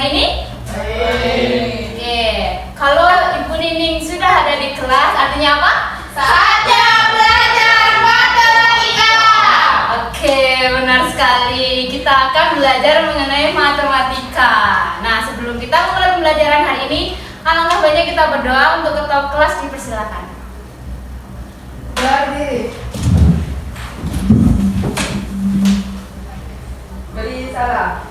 hari ini? Oke, kalau Ibu Nining sudah ada di kelas, artinya apa? Saatnya belajar matematika. Oke, benar sekali. Kita akan belajar mengenai matematika. Nah, sebelum kita mulai pembelajaran hari ini, alangkah baiknya kita berdoa untuk ketua kelas, dipersilakan. Beri salam.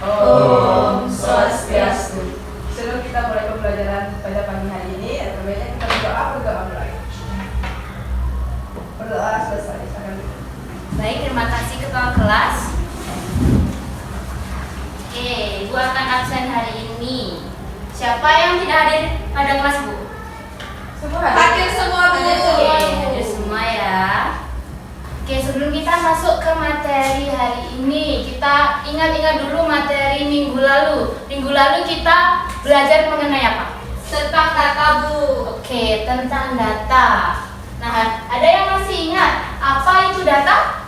Om Swastiastu. Sebelum kita mulai pembelajaran pada pagi hari ini, baiknya kita berdoa mulai. Berdoa selesai. Baik, terima kasih ketua kelas. Oke, Ibu akan absen hari ini. Siapa yang tidak hadir pada kelas, Bu? Hadir semua, Bu. Oke, hadir semua ya. Oke, sebelum kita masuk ke materi hari ini, kita ingat-ingat dulu materi minggu lalu. Minggu lalu kita belajar mengenai apa? Tentang data, Bu. Oke, tentang data. Nah, ada yang masih ingat apa itu data?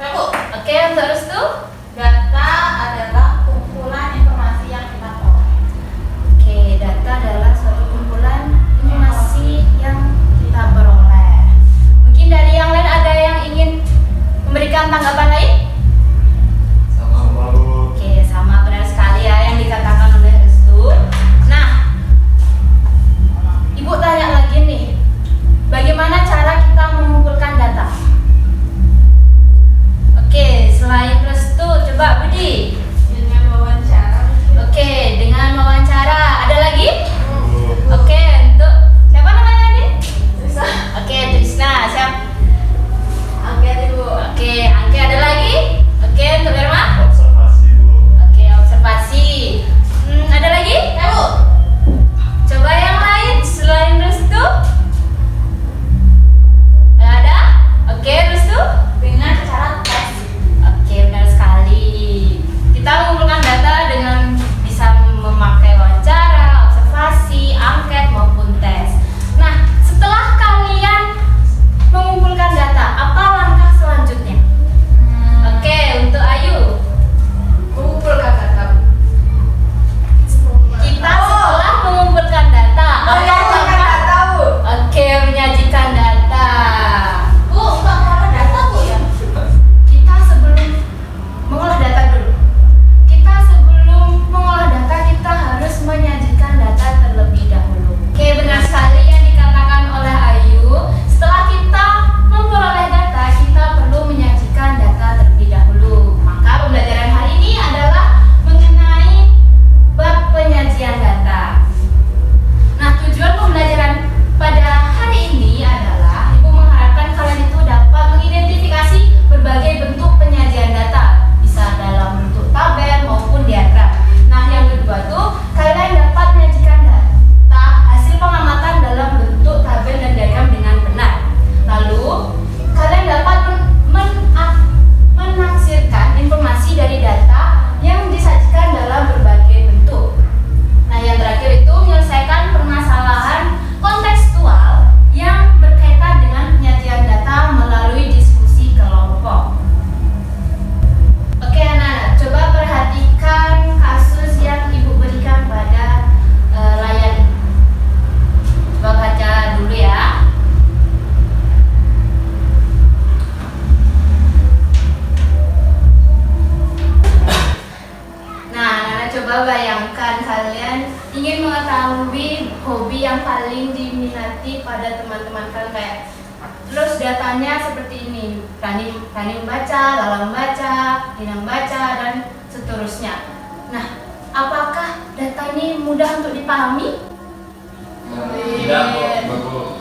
Bu, Oke, untuk Restu? data adalah kumpulan informasi yang kita peroleh. Oke, data adalah suatu kumpulan informasi yang kita peroleh. Mungkin dari yang lain ada yang ingin memberikan tanggapan lain? Sama Bu. Oke, sama benar sekali ya yang dikatakan oleh Restu. Nah, Ibu tanya lagi nih, bagaimana cara kita mengumpulkan data? Oke, selain Restu, coba Budi. Dengan wawancara. Oke, dengan wawancara. Ada lagi? Bu. Oke, untuk siapa namanya tadi? Bisa. Oke, Trisna. Siap? Angkat, Bu. Oke, Angke ada lagi? Oke, untuk Irma? Observasi Bu. Oke, observasi. Ada lagi? Bu. Coba yang lain selain Restu? Ada? Oke, Restu? Dengan cara tes. Oke, benar sekali. Kita mengumpulkan data dengan bisa memakai wawancara, observasi, angket maupun tes. Nah, setelah kalian mengumpulkan data, apa langkah selanjutnya? Oke, untuk Ayu, Mengumpulkan data. kita setelah mengumpulkan data, apa Menyajikan langkah? data, Bu. Oke, menyajikan data. Bu, untuk mengolah data, Bu, ya. Kita sebelum mengolah data dulu. Kita sebelum mengolah data, kita harus menyajikan data terlebih dahulu. Oke, benar sekali yang dikatakan oleh Ayu. Setelah kita memperoleh data, kita perlu menyajikan data terlebih dahulu. Maka pembelajaran hari ini adalah mengenai bab penyajian data. Nah, tujuan pembelajaran pada hari ini adalah Ibu mengharapkan kalian itu dapat mengidentifikasi berbagai bentuk penyajian data, bisa dalam bentuk tabel maupun diagram. Nah, yang kedua tuh kalian dapat menyajikan data hasil pengamatan dalam bentuk tabel dan diagram dengan benar. Lalu kalian dapat menaksirkan informasi dari data yang disajikan dalam berbagai bentuk. Nah, yang terakhir itu menyelesaikan permasalahan kontekstual yang berkaitan dengan penyajian data melalui diskusi kelompok. Oke, anak-anak, coba perhatikan kasus yang Ibu berikan pada layar ini. Coba baca dulu ya. Nah, anak-anak, coba bayangkan kalian ingin mengetahui hobi yang paling diminati pada teman-teman kalian, kayak terus datanya seperti ini, Rani membaca, Lala membaca, Dina membaca, dan seterusnya. Nah, apakah data ini mudah untuk dipahami? Tidak Bu.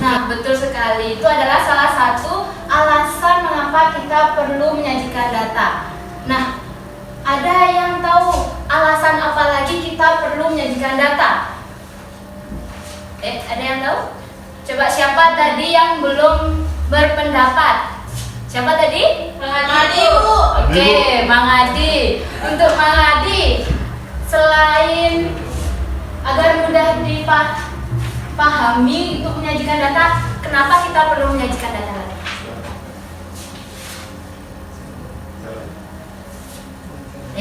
Nah, betul sekali. Itu adalah salah satu alasan mengapa kita perlu menyajikan data. Nah, ada yang tahu alasan apa lagi kita perlu menyajikan data? Ada yang tahu? Coba siapa tadi yang belum berpendapat? Siapa tadi? Mengadi, Bu. Oke, Mang Adi. Untuk Mang Adi, selain agar mudah dipahami untuk menyajikan data, kenapa kita perlu menyajikan data lagi?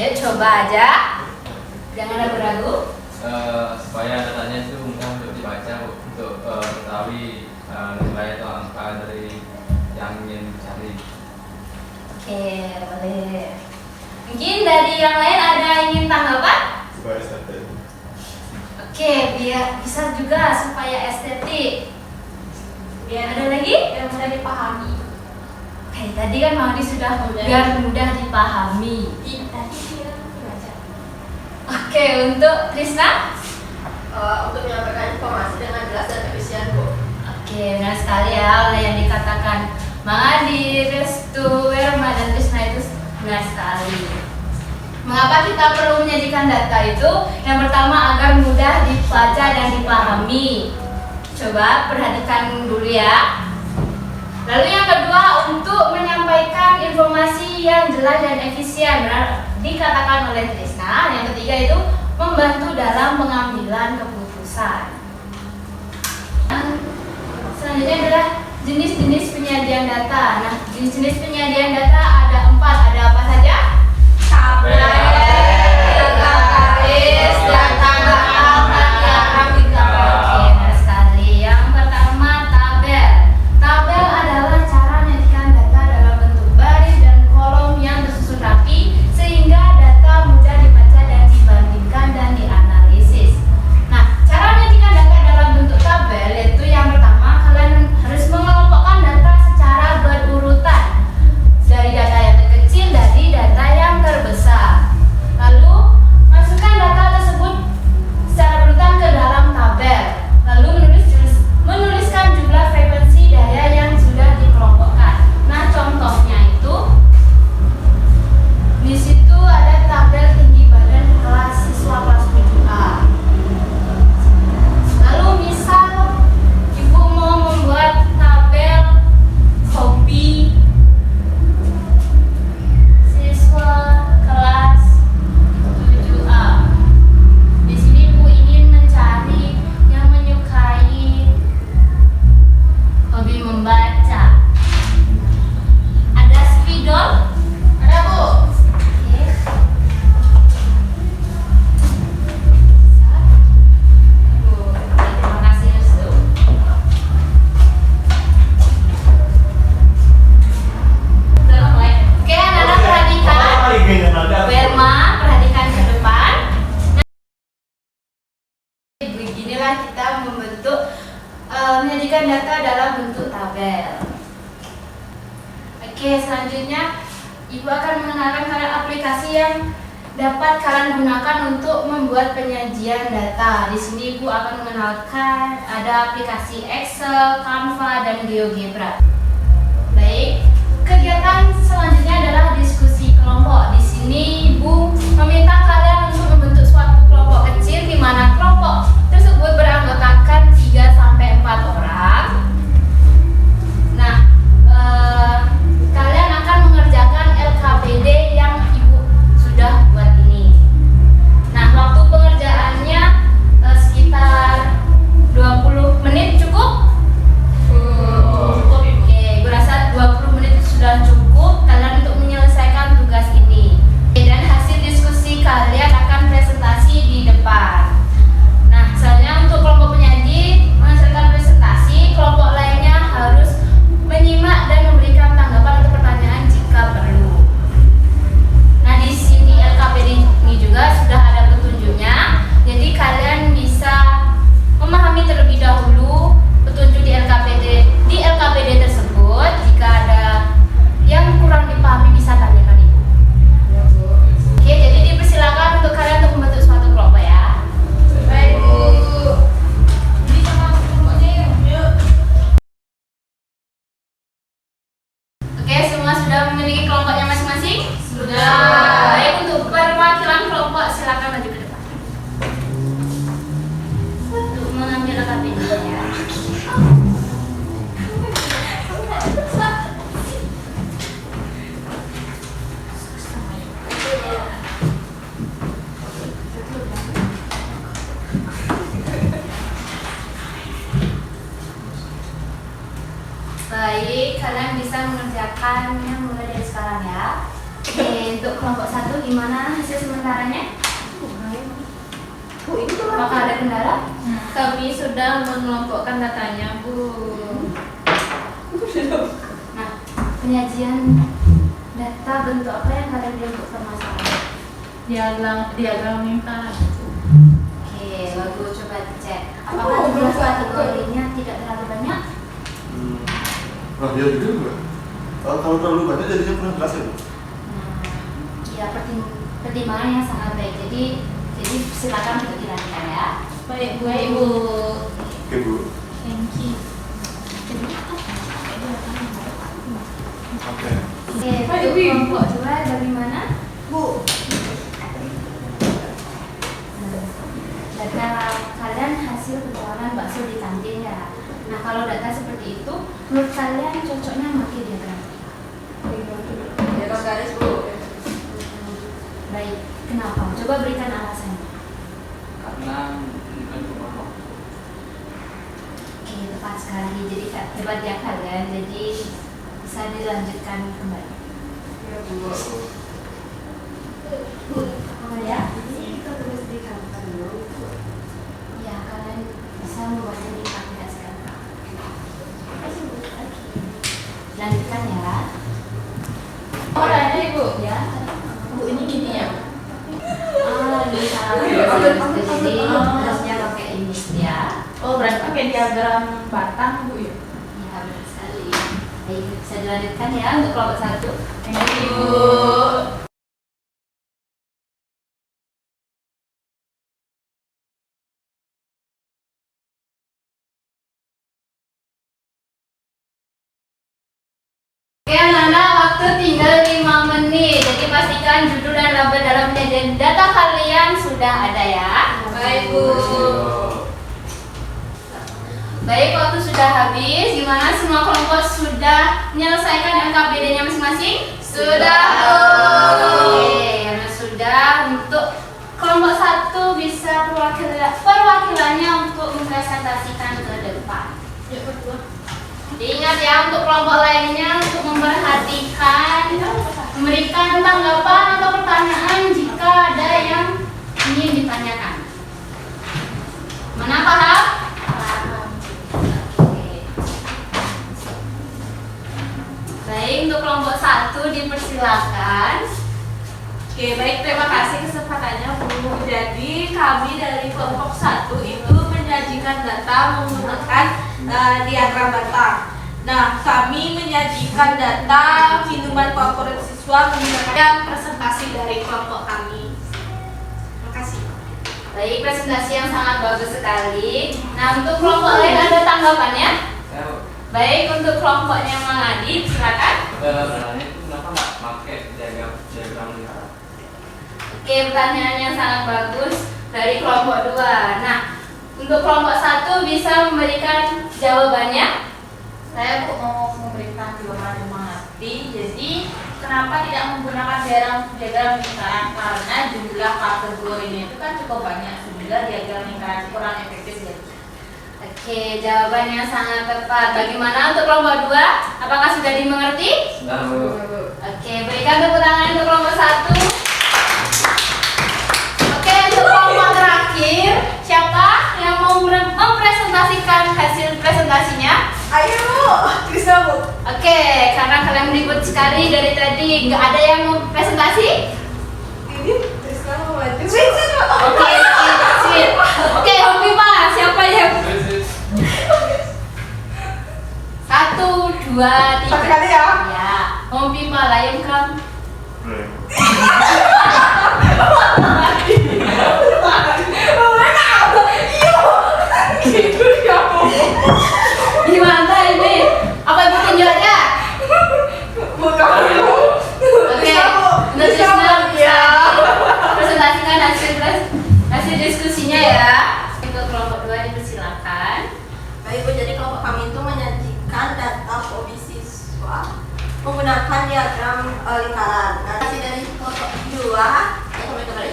Ya coba aja, jangan ragu-ragu. Supaya datanya itu mudah untuk dibaca, untuk mengetahui nilai atau angka dari yang ingin dicari. Oke, boleh. Mungkin dari yang lain ada yang ingin tanggapan? Supaya estetik. Oke, biar bisa juga supaya estetik. Biar Ada lagi? biar mudah dipahami. Oke, tadi kan Maudi sudah biar mudah dipahami. Tadi dia dibaca. Oke, untuk Krisna? Untuk menyampaikan informasi dengan jelas dan efisien, Bu. Oke, benar sekali ya oleh yang dikatakan Mangadi, Restu, Werma, dan Krisna itu benar sekali. Mengapa kita perlu menyajikan data itu? Yang pertama agar mudah dibaca dan dipahami. Coba perhatikan dulu ya. Lalu yang kedua untuk menyampaikan informasi yang jelas dan efisien, benar dikatakan oleh Trisna. Yang ketiga itu membantu dalam pengambilan keputusan. Selanjutnya adalah jenis-jenis penyajian data. Nah, jenis-jenis penyajian data ada 4. Ada apa saja? Tabel, Data baris, data angka, diagram, grafik. Oke, benar sekali. Yang pertama tabel. Tabel adalah cara menyajikan data dalam bentuk baris dan kolom yang tersusun rapi sehingga data mudah dibaca dan dibandingkan dan dianalisis. Nah, cara menyajikan data dalam bentuk tabel yaitu yang pertama kalian harus mengelompokkan data secara berurutan dari data yang terkecil dari data yang terbesar. Lalu masukkan data tersebut secara berurutan ke dalam tabel. Lalu menuliskan jumlah frekuensi daya yang sudah dikelompokkan. Nah, contohnya itu di situ ada tabel tinggi badan kelas siswa kelas 7A. Lalu misal ibu mau membuat tabel hobi siswa kelas 7A. Di sini ibu ingin mencari yang menyukai hobi membaca. Ada spidol? Ada, Bu. Oke. Terima kasih Restu. Udah mulai. Oke, anak-anak perhatikan. Berma, perhatikan ke depan. Nah, beginilah kita membentuk menyajikan data dalam bentuk tabel. Oke, selanjutnya Ibu akan mengenalkan kalian aplikasi yang dapat kalian gunakan untuk membuat penyajian data. Di sini Ibu akan mengenalkan ada aplikasi Excel, Canva, dan GeoGebra. Baik, kegiatan selanjutnya adalah diskusi kelompok. Di sini Ibu meminta kalian untuk membentuk suatu kelompok kecil di mana kelompok tersebut beranggotakan 3 sampai 4 orang. Nah, kalian akan mengerjakan LKPD yang Ibu sudah buat ini. Nah, waktu pengerjaannya sekitar 20 menit cukup? Cukup, Ibu. Oke, Ibu rasa 20 menit sudah cukup kalian untuk menyelesaikan tugas ini. Oke, dan hasil diskusi kalian akan presentasi di depan. Nah, selanjutnya untuk kelompok penyaji menghasilkan presentasi, kelompok lainnya harus menyimak dan memberikan tanggapan atau pertanyaan jika perlu. Nah, di sini LKPD ini juga sudah ada petunjuknya. Jadi kalian bisa memahami terlebih dahulu petunjuk di LKPD tersebut. Jika ada yang kurang dipahami bisa tanyakan Ibu. Ya, Bu. Oke, jadi dipersilakan untuk kalian untuk membentuk suatu kelompok ya. Baik, Bu. Ini sama kelompoknya yuk. Oke, semua sudah memiliki kelompoknya masing-masing? Sudah. Baik, untuk perwakilan kelompok silakan maju ke depan. Untuk mengambil LKPD ya. Baik, kalian bisa mengerjakannya mulai dari sekarang ya. Oke, untuk kelompok 1 gimana hasil sementaranya? Apakah ada kendala? Kami sudah mengelompokkan datanya, Bu. Nah, penyajian data bentuk apa yang kalian beri untuk permasalahan? Diagram lingkaran. Oke, bagus, coba dicek. Apakah jumlah kategorinya tidak terlalu banyak? Nah, dia juga enggak. Kalau terlalu banyak jadinya kurang jelas ya, Bu? Nah, ya pertimbangan yang sangat baik. Jadi silakan untuk dilanjutkan ya. Baik, Bu. Ibu. Oke, Bu. Thank you. Oke. Oke, untuk kelompok 2 bagaimana? Bu. Data kalian hasil penjualan bakso di kantin ya. Nah, kalau data seperti itu, menurut kalian cocoknya pakai diagram? Diagram garis, Bu. Baik, kenapa? Coba berikan alasannya. Karena bukan cuma waktu. Oke, tepat sekali. Jadi hebat ya kalian. Jadi bisa dilanjutkan kembali. Iya, Bu. Oh ya, ini kita tulis di kantor dulu. Ya, kalian bisa membuatnya di aplikasi kantor. Lanjutkan ya. Oh, ada Ibu. Ya. Bu, ini gini ya? Ini salah. Jadi harusnya pakai ini ya. Oh, berarti pakai diagram batang, Bu ya? Ya, benar sekali. Baik, bisa dilanjutkan ya untuk kelompok 1. Thank you, Bu. Oke anak-anak, waktu tinggal 5 menit. Jadi pastikan judul dan label dalam penyajian data kalian sudah ada ya. Baik, Bu. Baik, waktu sudah habis. Gimana semua kelompok sudah menyelesaikan LKPD-nya masing-masing? Sudah. Oke, karena sudah, untuk kelompok 1 bisa perwakilannya untuk mempresentasikan ke depan. Ya, berdua. Diingat ya, untuk kelompok lainnya untuk memperhatikan, memberikan tanggapan atau pertanyaan jika ada yang ingin ditanyakan. Mana paham? Paham. Oke. Baik, untuk kelompok 1 dipersilakan. Oke, baik, terima kasih kesempatannya, Bu. Jadi kami dari kelompok 1 itu menyajikan data menggunakan diagram batang. Nah, kami menyajikan data minuman favorit siswa menggunakan presentasi dari kelompok kami. Terima kasih. Baik, presentasi yang sangat bagus sekali. Nah, untuk kelompok lain ada tanggapannya? Ya, Bu. Baik, untuk kelompoknya Mang Adit, silakan. Sebenarnya itu kenapa nggak pakai diagram lingkaran? Oke, pertanyaan yang sangat bagus dari kelompok 2. Nah, untuk kelompok 1 bisa memberikan jawabannya. Saya mau memberikan jawaban yang mengerti. Jadi, kenapa tidak menggunakan diagram lingkaran? Karena jumlah kategorinya itu kan cukup banyak, sehingga diagram lingkaran itu kurang efektif. Jadi, Oke, jawabannya sangat tepat. Bagaimana untuk kelompok 2? Apakah sudah dimengerti? Sudah, Bu. Oke, berikan tepuk tangan untuk kelompok 1. Oke, untuk kelompok terakhir, siapa yang mau mempresentasikan hasil presentasinya? Ayo, bisa, Bu. Oke, karena kalian ribut sekali dari tadi, nggak ada yang mau presentasi? Ini Trisna mau maju. Oke, sip. Oke, Hobi Pak, siapa yang? 1, 2, 3. Satu kali ya. Ya, Hobi Pak, layang kam. Gimana ini? Apa ibu tunjuk aja? Oke, untuk Trisna bisa presentasikan hasil diskusinya ya. Untuk kelompok 2 dipersilakan. baik, Bu. Jadi kelompok kami itu menyajikan data hobi siswa menggunakan diagram lingkaran. Nah, hasil dari kelompok 2, sampai kembali.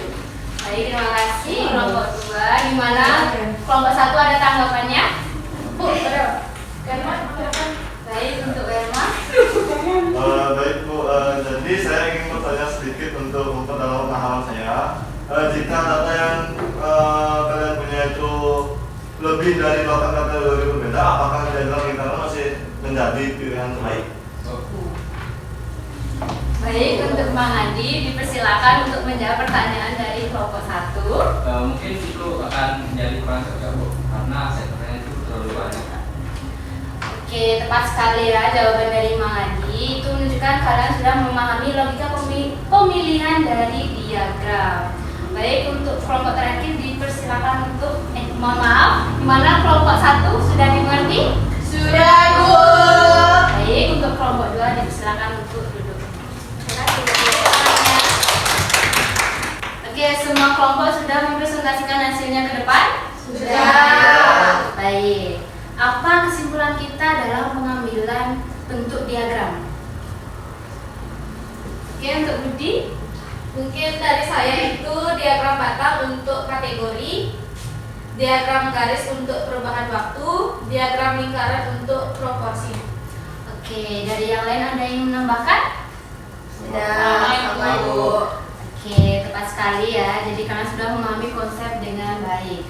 Baik, terima kasih kelompok 2. Gimana? Kelompok 1 ada tanggapannya? Bu, ada. Herman, silakan. Baik, untuk Herma. Baik, Bu. Jadi saya ingin bertanya jika data yang kalian punya itu lebih dari 8 kategori berbeda, apakah diagram lingkaran masih menjadi pilihan terbaik? Baik, untuk Bang Adi dipersilakan untuk menjawab pertanyaan dari kelompok 1. Mungkin itu akan menjadi kurang cocok Bu, karena sektornya itu terlalu banyak. Oke, tepat sekali ya jawaban dari Bang Adi. Itu menunjukkan kalian sudah memahami logika pemilihan dari diagram. Baik, untuk kelompok terakhir dipersilakan untuk mohon maaf, gimana kelompok 1 sudah dimengerti? Sudah, Bu. Baik, untuk kelompok 2 dipersilakan untuk duduk. Oke, semua kelompok sudah mempresentasikan hasilnya ke depan? Sudah. Baik. Apa kesimpulan kita dalam pengambilan bentuk diagram? Oke, untuk Budi? Mungkin dari saya itu diagram batang untuk kategori, diagram garis untuk perubahan waktu, diagram lingkaran untuk proporsi. Oke, dari yang lain ada yang menambahkan? Sama, Bu. Oke, tepat sekali ya. Jadi kalian sudah memahami konsep dengan baik.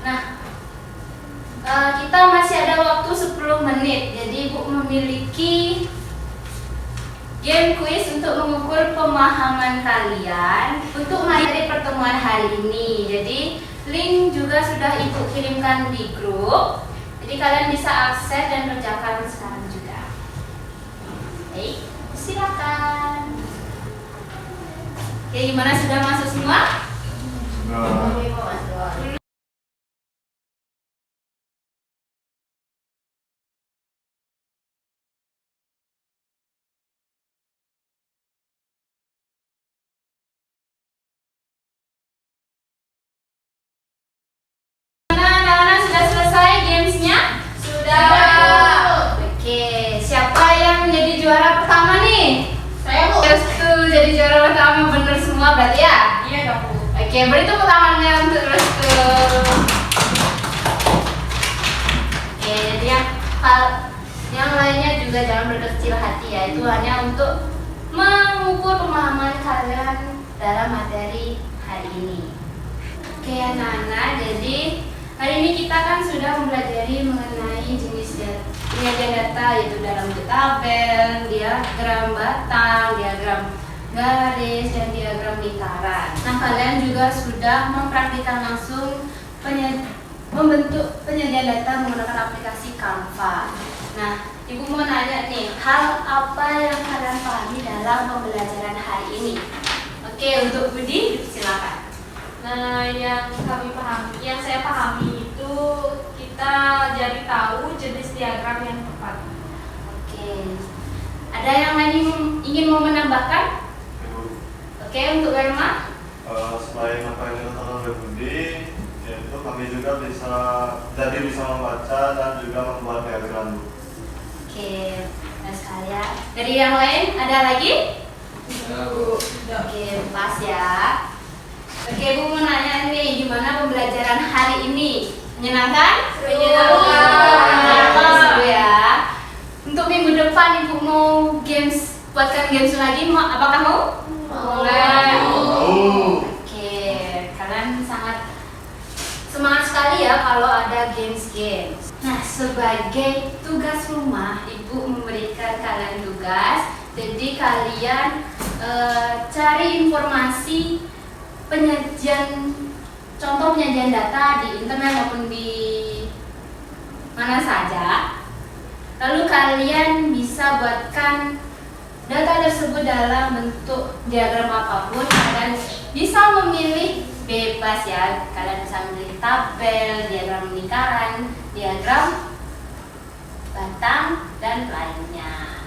Nah, kita masih ada waktu 10 menit. Jadi Ibu memiliki game quiz untuk mengukur pemahaman kalian untuk materi pertemuan hari ini. Jadi link juga sudah Ibu kirimkan di grup. Jadi kalian bisa akses dan kerjakan sekarang juga. Baik, silakan. Oke, gimana, sudah masuk semua? Anak-anak sudah selesai gamesnya? Sudah. Oke, siapa yang menjadi juara pertama nih? Saya, Bu. Restu jadi juara pertama, bener semua berarti ya? Iya, dong, Bu. Oke, beri tepuk tangannya untuk Restu. Oke, jadi yang lainnya juga jangan berkecil hati ya. Itu hanya untuk mengukur pemahaman kalian dalam materi hari ini. Oke anak-anak, jadi hari ini kita kan sudah mempelajari mengenai jenis penyajian data, yaitu dalam bentuk tabel, diagram batang, diagram garis, dan diagram lingkaran. Nah, kalian juga sudah mempraktikkan langsung membentuk penyajian data menggunakan aplikasi Canva. Nah, Ibu mau nanya nih, hal apa yang kalian pahami dalam pembelajaran hari ini? Oke, untuk Budi, silakan. Nah, yang saya pahami itu kita jadi tahu jenis diagram yang tepat. Oke, ada yang lain ingin mau menambahkan? Oke, untuk Verma? Selain apa yang dikatakan oleh Budi, yaitu kami juga bisa membaca dan juga membuat diagram. Oke, nah sekalian. Dari yang lain ada lagi? Oke, pas ya. Oke, Bu mau nanya nih, gimana pembelajaran hari ini? Menyenangkan? Menyenangkan. Seru ya. Untuk minggu depan Ibu mau buatkan games lagi, apakah mau? Boleh. Oke, kalian sangat semangat sekali ya kalau ada games-games. Nah, sebagai tugas rumah, Ibu memberikan kalian tugas. Jadi kalian cari informasi contoh penyajian data di internet maupun di mana saja. Lalu kalian bisa buatkan data tersebut dalam bentuk diagram apapun. Kalian bisa memilih bebas ya. Kalian bisa memilih tabel, diagram lingkaran, diagram batang, dan lainnya.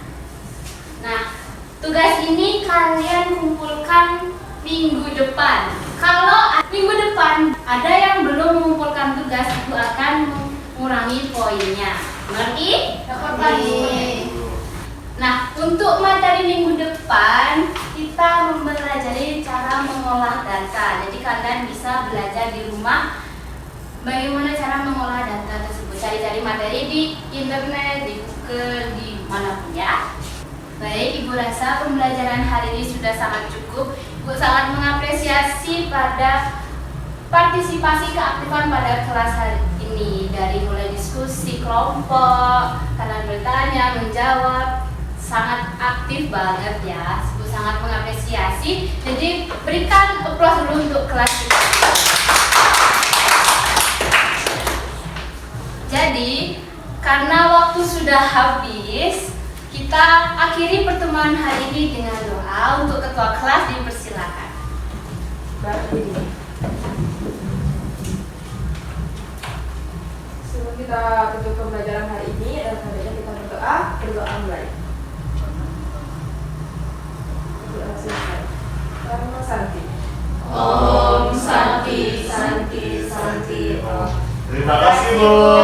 Nah, tugas ini kalian kumpulkan minggu depan. Kalau minggu depan ada yang belum mengumpulkan tugas, itu akan mengurangi poinnya. Mengerti? Dapat. Nah, untuk materi minggu depan kita mempelajari cara mengolah data. Jadi kalian bisa belajar di rumah bagaimana cara mengolah data tersebut. Cari-cari materi di internet, di Google, di manapun ya. Baik, Ibu rasa pembelajaran hari ini sudah sangat cukup. Ibu Bu sangat mengapresiasi pada partisipasi keaktifan pada kelas hari ini, dari mulai diskusi kelompok, karena bertanya, menjawab, sangat aktif banget ya. Bu sangat mengapresiasi. Jadi berikan aplaus dulu untuk kelas kita. Jadi karena waktu sudah habis, kita akhiri pertemuan hari ini dengan doa. Untuk ketua kelas dipersilakan. Baik ini. Sebelum kita tutup pembelajaran hari ini, dan selanjutnya kita berdoa mulai. Berdoa selesai. Om Santi. Om Santi, Santi, Santi, Om. Terima kasih Bu.